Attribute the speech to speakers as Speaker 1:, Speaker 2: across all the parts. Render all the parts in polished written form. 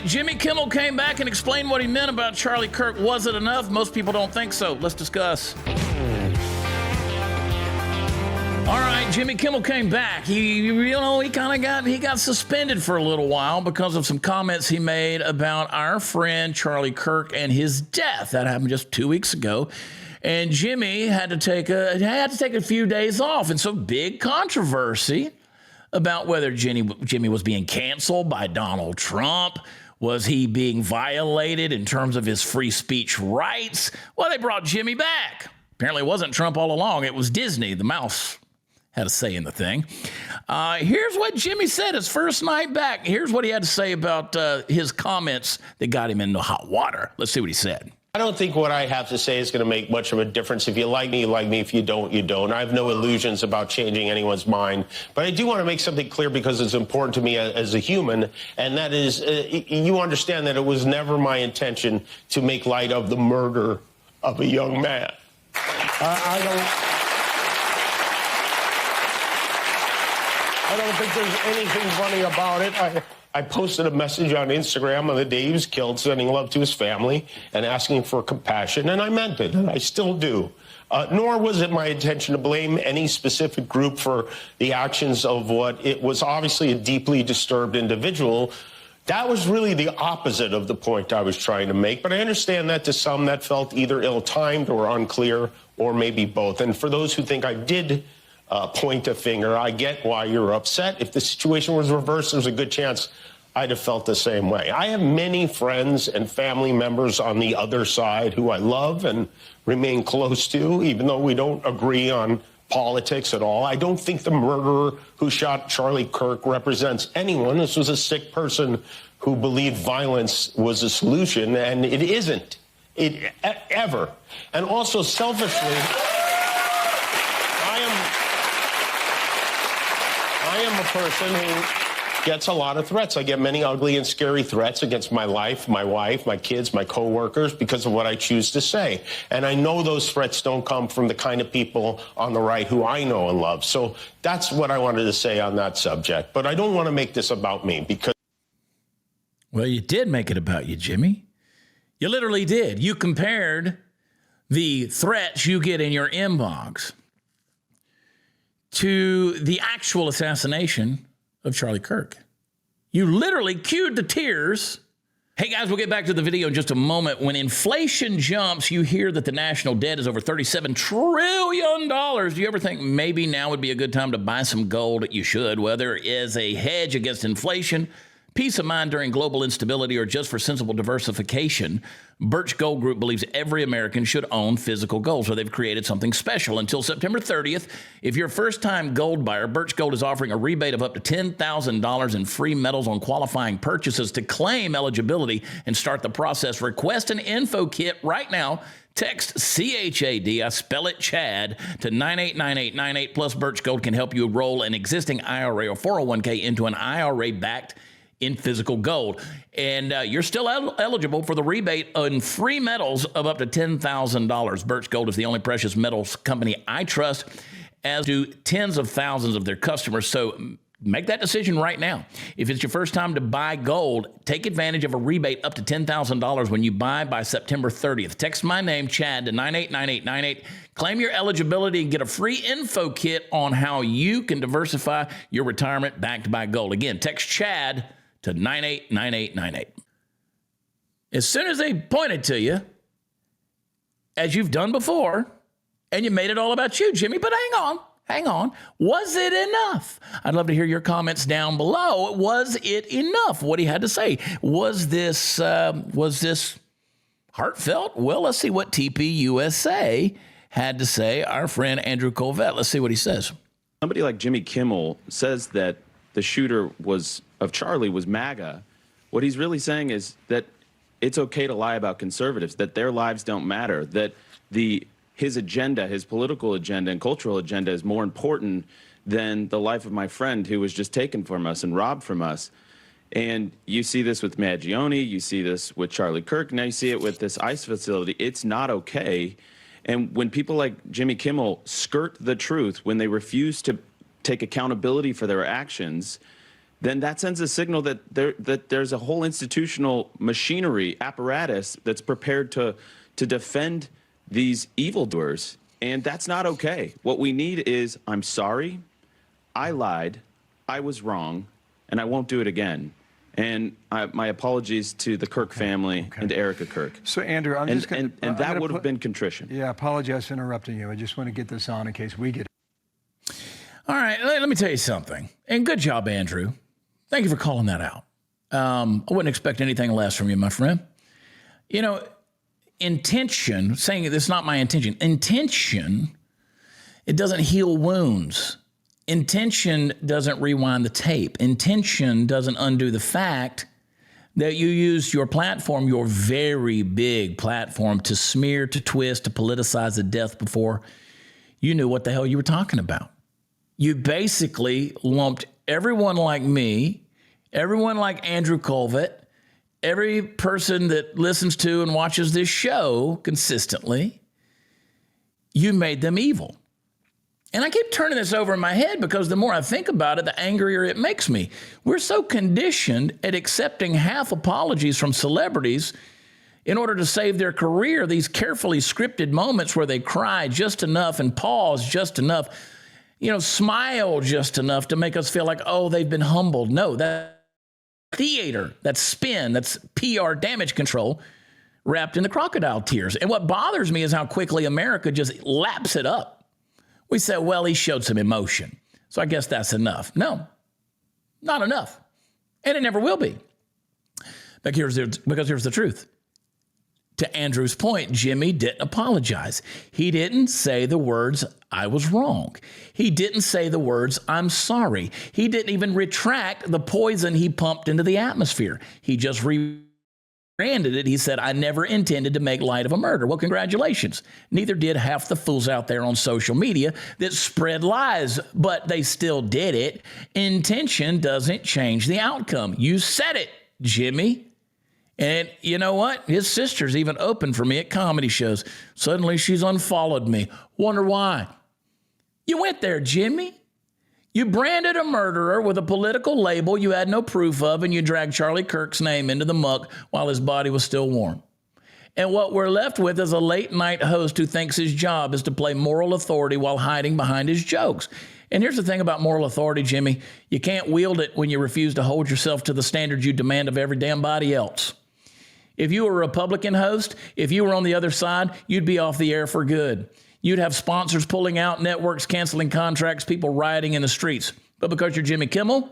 Speaker 1: right, Jimmy Kimmel came back and explained what he meant about Charlie Kirk. Was it enough? Most people don't think so. Let's discuss. All right, Jimmy Kimmel came back. He got suspended for a little while because of some comments he made about our friend Charlie Kirk and his death. That happened just 2 weeks ago. And Jimmy had to take a few days off, and so big controversy about whether Jimmy was being canceled by Donald Trump. Was he being violated in terms of his free speech rights? Well, they brought Jimmy back. Apparently it wasn't Trump all along. It was Disney. The mouse had a say in the thing. Here's what Jimmy said his first night back. Here's what he had to say about his comments that got him into hot water. Let's see what he said.
Speaker 2: I don't think what I have to say is going to make much of a difference. If you like me, you like me. If you don't, you don't. I have no illusions about changing anyone's mind. But I do want to make something clear because it's important to me as a human, and that is you understand that it was never my intention to make light of the murder of a young man. I don't think there's anything funny about it. I posted a message on Instagram on the day he was killed, sending love to his family and asking for compassion, and I meant it, and I still do. Nor was it my intention to blame any specific group for the actions of what it was obviously a deeply disturbed individual. That was really the opposite of the point I was trying to make, but I understand that to some that felt either ill-timed or unclear, or maybe both. And for those who think I did point a finger, I get why you're upset. If the situation was reversed, there's a good chance I'd have felt the same way. I have many friends and family members on the other side who I love and remain close to, even though we don't agree on politics at all. I don't think the murderer who shot Charlie Kirk represents anyone. This was a sick person who believed violence was a solution, and it isn't. Ever. And also, selfishly, I am a person who gets a lot of threats. I get many ugly and scary threats against my life, my wife, my kids, my coworkers because of what I choose to say. And I know those threats don't come from the kind of people on the right who I know and love. So that's what I wanted to say on that subject. But I don't want to make this about me because...
Speaker 1: Well, you did make it about you, Jimmy. You literally did. You compared the threats you get in your inbox to the actual assassination of Charlie Kirk. You literally cued the tears. Hey guys, we'll get back to the video in just a moment. When inflation jumps, you hear that the national debt is over $37 trillion. Do you ever think maybe now would be a good time to buy some gold? You should, whether as a hedge against inflation, peace of mind during global instability, or just for sensible diversification. Birch Gold Group believes every American should own physical gold, so they've created something special. Until September 30th, if you're a first-time gold buyer, Birch Gold is offering a rebate of up to $10,000 in free metals on qualifying purchases. To claim eligibility and start the process, request an info kit right now. Text CHAD, I spell it Chad, to 989898. Plus, Birch Gold can help you roll an existing IRA or 401k into an IRA backed in physical gold. And you're still eligible for the rebate on free metals of up to $10,000. Birch Gold is the only precious metals company I trust, as do tens of thousands of their customers. So make that decision right now. If it's your first time to buy gold, take advantage of a rebate up to $10,000 when you buy by September 30th. Text my name, Chad, to 989898. Claim your eligibility and get a free info kit on how you can diversify your retirement backed by gold. Again, text Chad to 989898. As soon as they pointed to you, as you've done before, and you made it all about you, Jimmy, but hang on. Was it enough? I'd love to hear your comments down below. Was it enough? What he had to say. Was this heartfelt? Well, let's see what TPUSA had to say. Our friend Andrew Colvette. Let's see what he says.
Speaker 3: Somebody like Jimmy Kimmel says that the shooter of Charlie was MAGA. What he's really saying is that it's okay to lie about conservatives, that their lives don't matter, that his agenda, his political agenda and cultural agenda is more important than the life of my friend who was just taken from us and robbed from us. And you see this with Maggioni, you see this with Charlie Kirk, now you see it with this ICE facility. It's not okay. And when people like Jimmy Kimmel skirt the truth, when they refuse to take accountability for their actions, then that sends a signal that there's a whole institutional machinery apparatus that's prepared to defend these evildoers, and that's not okay. What we need is, I'm sorry, I lied, I was wrong, and I won't do it again. And my apologies to the Kirk family and to Erica Kirk.
Speaker 4: So, Andrew, I'm just going to...
Speaker 3: And that would have been contrition.
Speaker 4: Yeah, I apologize for interrupting you. I just want to get this on in case we get it.
Speaker 1: All right, let me tell you something. And good job, Andrew. Thank you for calling that out. I wouldn't expect anything less from you, my friend. You know, intention, saying it's not my intention. Intention, it doesn't heal wounds. Intention doesn't rewind the tape. Intention doesn't undo the fact that you used your platform, your very big platform, to smear, to twist, to politicize the death before you knew what the hell you were talking about. You basically lumped everyone like me, everyone like Andrew Colvett, every person that listens to and watches this show consistently, you made them evil. And I keep turning this over in my head because the more I think about it, the angrier it makes me. We're so conditioned at accepting half apologies from celebrities in order to save their career, these carefully scripted moments where they cry just enough and pause just enough, smile just enough to make us feel like, oh, they've been humbled. No, that's theater, that's spin, that's PR damage control wrapped in the crocodile tears. And what bothers me is how quickly America just laps it up. We say, well, he showed some emotion, so I guess that's enough. No, not enough. And it never will be. Because here's the truth. To Andrew's point, Jimmy didn't apologize. He didn't say the words, I was wrong. He didn't say the words, I'm sorry. He didn't even retract the poison he pumped into the atmosphere. He just rebranded it. He said, I never intended to make light of a murder. Well, congratulations. Neither did half the fools out there on social media that spread lies, but they still did it. Intention doesn't change the outcome. You said it, Jimmy. And you know what? His sister's even open for me at comedy shows. Suddenly she's unfollowed me. Wonder why? You went there, Jimmy. You branded a murderer with a political label you had no proof of, and you dragged Charlie Kirk's name into the muck while his body was still warm. And what we're left with is a late-night host who thinks his job is to play moral authority while hiding behind his jokes. And here's the thing about moral authority, Jimmy. You can't wield it when you refuse to hold yourself to the standards you demand of every damn body else. If you were a Republican host, if you were on the other side, you'd be off the air for good. You'd have sponsors pulling out, networks canceling contracts, people rioting in the streets. But because you're Jimmy Kimmel,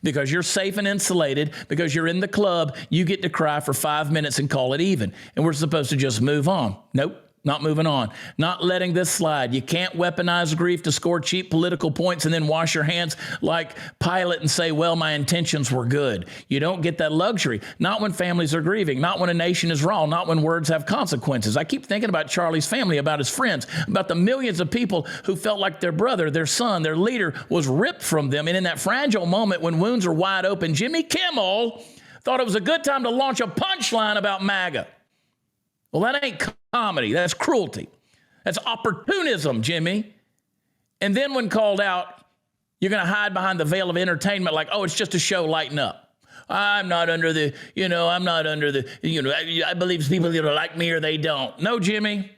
Speaker 1: because you're safe and insulated, because you're in the club, you get to cry for 5 minutes and call it even. And we're supposed to just move on. Nope. Not moving on, not letting this slide. You can't weaponize grief to score cheap political points and then wash your hands like Pilate and say, well, my intentions were good. You don't get that luxury. Not when families are grieving, not when a nation is raw, not when words have consequences. I keep thinking about Charlie's family, about his friends, about the millions of people who felt like their brother, their son, their leader was ripped from them. And in that fragile moment when wounds are wide open, Jimmy Kimmel thought it was a good time to launch a punchline about MAGA. Well, that ain't comedy. That's cruelty. That's opportunism, Jimmy. And then when called out, you're going to hide behind the veil of entertainment like, oh, it's just a show, lighten up. I'm not under the, I believe people either like me or they don't. No, Jimmy.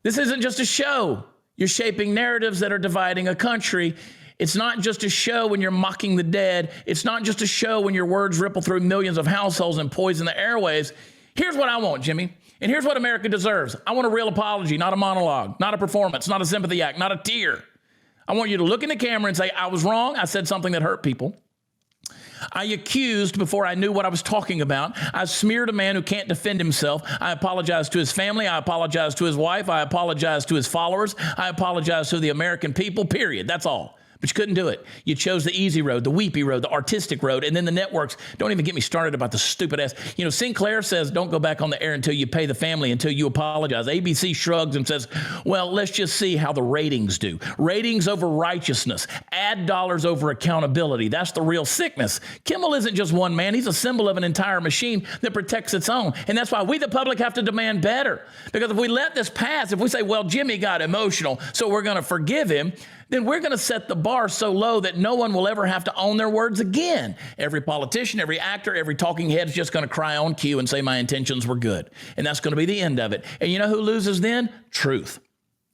Speaker 1: This isn't just a show. You're shaping narratives that are dividing a country. It's not just a show when you're mocking the dead. It's not just a show when your words ripple through millions of households and poison the airwaves. Here's what I want, Jimmy. And here's what America deserves. I want a real apology, not a monologue, not a performance, not a sympathy act, not a tear. I want you to look in the camera and say, I was wrong. I said something that hurt people. I accused before I knew what I was talking about. I smeared a man who can't defend himself. I apologized to his family. I apologized to his wife. I apologized to his followers. I apologized to the American people, period. That's all. But you couldn't do it. You chose the easy road, the weepy road, the artistic road, and then the networks. Don't even get me started about the stupid ass. Sinclair says don't go back on the air until you pay the family, until you apologize. ABC shrugs and says, well, let's just see how the ratings do. Ratings over righteousness. Ad dollars over accountability. That's the real sickness. Kimmel isn't just one man. He's a symbol of an entire machine that protects its own. And that's why we, the public, have to demand better. Because if we let this pass, if we say, well, Jimmy got emotional, so we're going to forgive him, then we're going to set the bar so low that no one will ever have to own their words again. Every politician, every actor, every talking head is just going to cry on cue and say my intentions were good. And that's going to be the end of it. And you know who loses then? Truth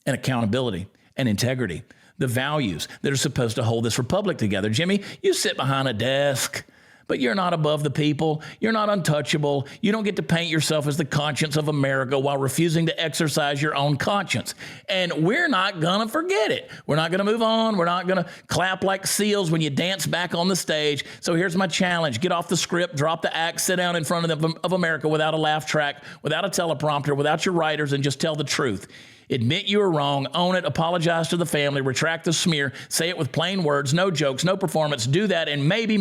Speaker 1: and accountability and integrity, the values that are supposed to hold this republic together. Jimmy, you sit behind a desk, but you're not above the people. You're not untouchable. You don't get to paint yourself as the conscience of America while refusing to exercise your own conscience. And we're not going to forget it. We're not going to move on. We're not going to clap like seals when you dance back on the stage. So here's my challenge. Get off the script, drop the act, sit down in front of America without a laugh track, without a teleprompter, without your writers, and just tell the truth. Admit you were wrong, own it, apologize to the family, retract the smear, say it with plain words, no jokes, no performance. Do that, and maybe,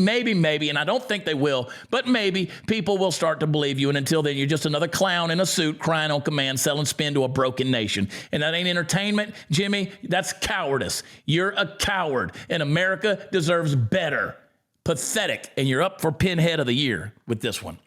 Speaker 1: and I don't think they will, but maybe people will start to believe you. And until then, you're just another clown in a suit crying on command, selling spin to a broken nation. And that ain't entertainment, Jimmy. That's cowardice. You're a coward, and America deserves better. Pathetic. And you're up for Pinhead of the Year with this one,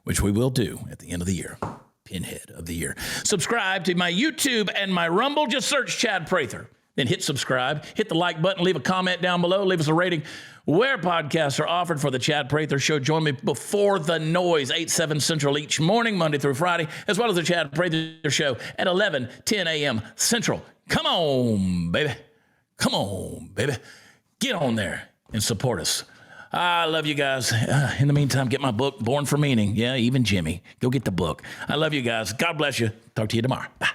Speaker 1: which we will do at the end of the year. Pinhead of the Year. Subscribe to my YouTube and my Rumble. Just search Chad Prather. Then hit subscribe. Hit the like button. Leave a comment down below. Leave us a rating where podcasts are offered for the Chad Prather Show. Join me before the noise, 8-7 Central each morning, Monday through Friday, as well as the Chad Prather Show at 11:10 a.m. Central. Come on, baby. Come on, baby. Get on there and support us. I love you guys. In the meantime, get my book, Born for Meaning. Yeah, even Jimmy. Go get the book. I love you guys. God bless you. Talk to you tomorrow. Bye.